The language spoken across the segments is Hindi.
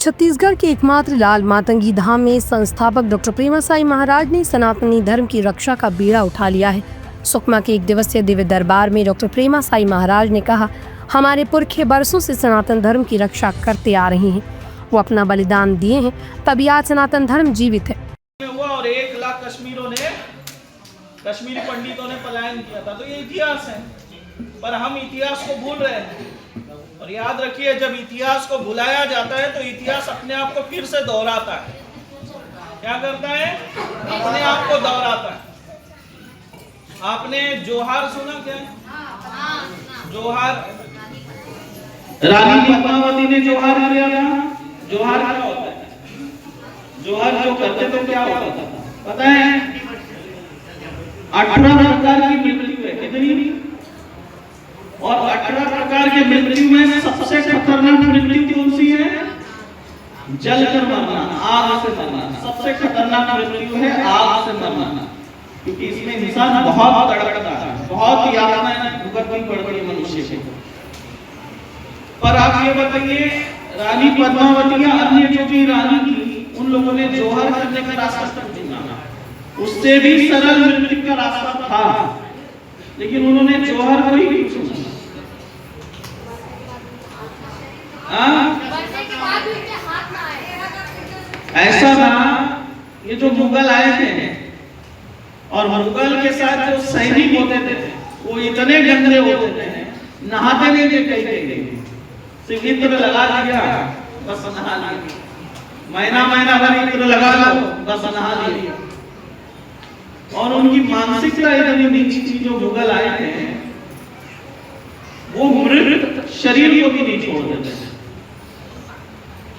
छत्तीसगढ़ के एकमात्र लाल मातंगी धाम में संस्थापक डॉक्टर प्रेमासाई महाराज ने सनातनी धर्म की रक्षा का बीड़ा उठा लिया है। सुकमा के 1 दिवसीय दिव्य दरबार में डॉक्टर प्रेमासाई महाराज ने कहा, हमारे पुरखे बरसों से सनातन धर्म की रक्षा करते आ रहे हैं। वो अपना बलिदान दिए हैं, तभी आज सनातन धर्म जीवित है। और 1 लाख कश्मीरी पंडितों ने पलायन किया था, तो ये इतिहास है। पर हम इतिहास को भूल रहे हैं। और याद रखिए, जब इतिहास को भुलाया जाता है तो इतिहास अपने आप को फिर से दोहराता है। क्या करता है? अपने आप को दोहराता है। आपने जोहार सुना क्या? जोहार रानी पद्मावती ने जोहार किया था। जोहार क्या होता है? जोहार जो करते तो क्या होता था पता है? 18 प्रकार की मृत्यु है। कितनी? और 18 प्रकार के मृत्यु में सबसे खतरनाक मृत्यु कौन सी है? जलकर मरना, आग से मरना। सबसे खतरनाक मृत्यु है आग से मरना, क्योंकि इसमें इंसान बहुत तड़पता है, बहुत यातनाएं भुगतनी पड़ती है मनुष्य को। पर आप ये बताइए, रानी पद्मावती या अन्य जो भी रानी थी, उन लोगों ने जोहर करने का रास्ता चुना। उससे भी सरल मृत्यु का रास्ता था, लेकिन उन्होंने जोहर को ही नहीं चुना। ऐसा ना, ये जो मुगल आए थे और मुगल के साथ जो सैनिक होते थे वो इतने गंदे होते थे, नहाते नहीं थे। कहीं सिर्फ इत्र लगा दिया, बस नहा लिया। महीना भर इत्र लगा लो, बस नहा लिया। और उनकी मानसिकता इतनी नीची थी जो मुगल आए थे, वो मृत शरीर को भी नहीं छोड़ते थे।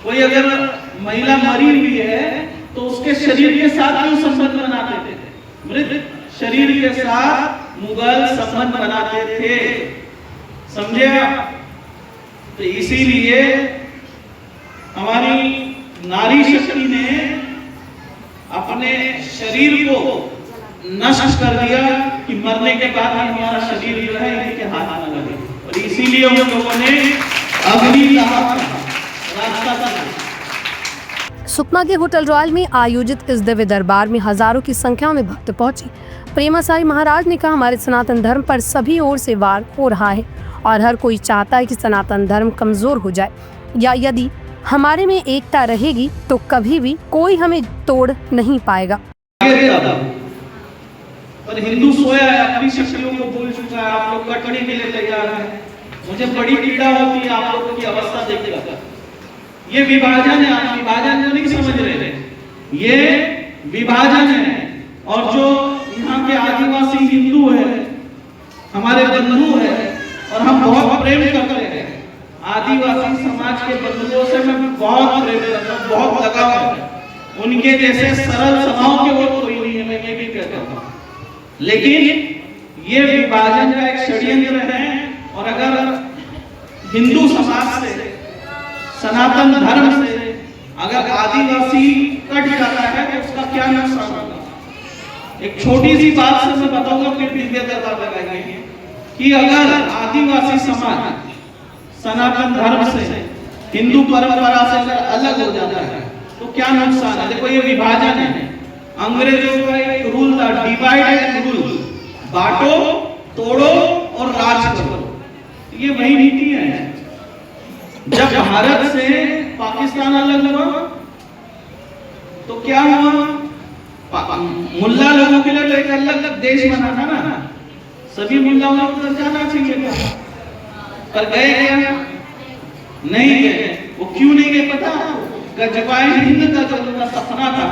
कोई अगर महिला मरी हुई है तो उसके शरीर के साथ क्यों संबंध बनाते थे? मृत शरीर के साथ मुगल संबंध बनाते थे। समझे आप? तो इसीलिए हमारी नारी शक्ति ने अपने शरीर को नष्ट कर दिया कि मरने के बाद हमारा शरीर जो है इनके हाथ में लगे। और इसीलिए उन लोगों ने अग्नि का सुकमा के होटल रॉयल में आयोजित इस दिव्य दरबार में हजारों की संख्या में भक्त पहुंचे। प्रेमासाई महाराज ने कहा, हमारे सनातन धर्म पर सभी ओर से वार हो रहा है और हर कोई चाहता है कि सनातन धर्म कमजोर हो जाए, या यदि हमारे में एकता रहेगी तो कभी भी कोई हमें तोड़ नहीं पाएगा। पर हिंदू सोया है, अपनी शक्तियों को भूल चुका है। आप लोग कटने के लिए तैयार हैं। मुझे बड़ी पीड़ा होती है आप लोगों की अवस्था देखकर। ये विभाजन है, आप विभाजन को नहीं समझ रहे थे। ये विभाजन है। और जो यहाँ के आदिवासी हिंदू है, हमारे बंधु है, और हम बहुत प्रेम करते हैं। आदिवासी समाज के बंधुओं से मैं बहुत प्रेम करता हूँ, बहुत लगाव है। उनके जैसे सरल स्वभाव के वो कोई नहीं है, मैं ये भी कहता हूँ। लेकिन ये विभाजन का एक षड्यंत्र है। और अगर हिंदू समाज से, सनातन धर्म से अगर आदिवासी कट जाता है तो उसका क्या नुकसान होगा? एक छोटी सी बात से मैं बताऊंगा, फिर दिव्य दरबार लगाएंगे कि अगर आदिवासी समाज सनातन धर्म से, हिंदू परंपरा से अगर अलग हो जाता है तो क्या नुकसान है? देखो, ये विभाजन है। अंग्रेजों का एक रूल था, डिवाइड एंड रूल, बांटो, तोड़ो और राज करो। ये वही नीति है। जब भारत से पाकिस्तान अलग हुआ तो क्या हुआ? मुल्ला लोगों के लिए तो एक अलग देश बना था ना, सभी मुल्लाओं को जाना चाहिए था, पर गए क्या? नहीं गए। वो क्यों नहीं गए पता? गजबाई हिंद का जो उनका सपना था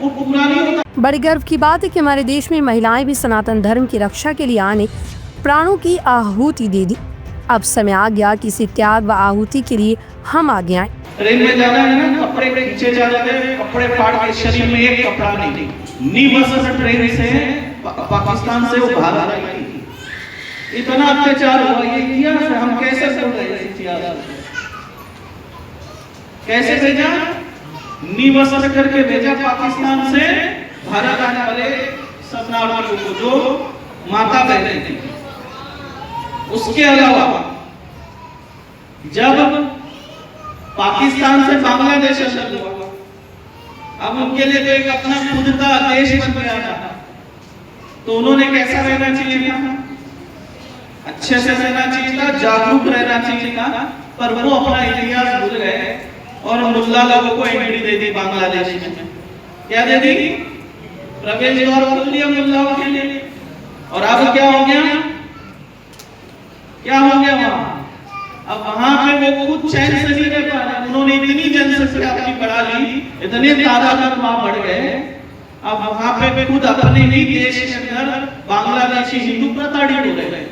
वो पूरा नहीं होता। बड़ी गर्व की बात है कि हमारे देश में महिलाएं भी सनातन धर्म की रक्षा के लिए आने प्राणों की आहुति दे दी। अब समय आ गया कि इसी त्याग व आहुति के लिए हम आगे आए। ट्रेन में जाना है ना, कपड़े खींचे जा रहे थे, कपड़े फाड़ के, शरीर में एक कपड़ा नहीं। नी ट्रेन से पाकिस्तान से वो भारत आई थी। इतना अत्याचार हुआ, ये इतिहास है। हम कैसे भूल गए इस इतिहास? कैसे भेजा? नी करके भेजा पाकिस्तान से भारत आने वाले शरणार्थियों को, जो माता बहनें थी। उसके अलावा जब पाकिस्तान से बांग्लादेश अलग हुआ, अब उनके लिए तो एक अपना खुद का देश बन गया था। तो उन्होंने कैसा रहना चाहिए था? अच्छे से रहना चाहिए था, जागरूक रहना चाहिए था, पर वो अपना इतिहास भूल गए और मुल्ला लोगों को एंट्री दे दी बांग्लादेश में। क्या दे दी? प्रवेश द्वार खोल दिया मुल्लाओं के लिए। और अब क्या हो गया? क्या हो गया वहां? अब वहां पे वो खुद चैन से नहीं रह पा रहे। उन्होंने इतनी जनसंख्या अपनी बढ़ा ली, इतने तादाद वहां बढ़ गए, अब वहां पे खुद अपने ही देश के अंदर बांग्लादेशी हिंदू प्रताड़ित हो रहे हैं।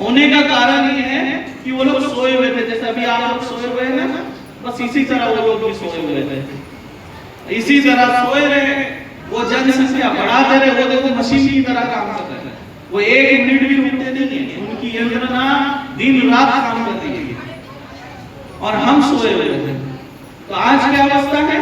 होने का कारण ये है कि वो लोग सोए हुए थे, जैसे अभी आप लोग सोए हुए हैं ना, बस इसी तरह वो लोग भी सोए हुए थे, इसी तरह सोए रहे। वो जनसंख्या बढ़ाते रहे, वो देखो मशीन की तरह काम कर रहे हैं, वो एक मिनट भी रुकते नहीं है, उनकी यंत्रणा दिन रात काम कर रही है और हम सोए हुए थे। तो आज क्या अवस्था है?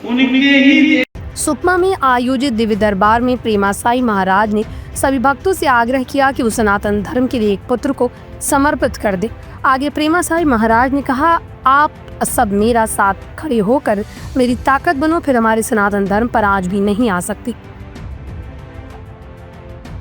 उनके ही सुकमा में आयोजित दिव्य दरबार में प्रेमासाई महाराज ने सभी भक्तों से आग्रह किया कि वो सनातन धर्म के लिए एक पुत्र को समर्पित कर दे। आगे प्रेमासाई महाराज ने कहा, आप सब मेरा साथ खड़े होकर मेरी ताकत बनो, फिर हमारे सनातन धर्म पर आज भी नहीं आ सकती।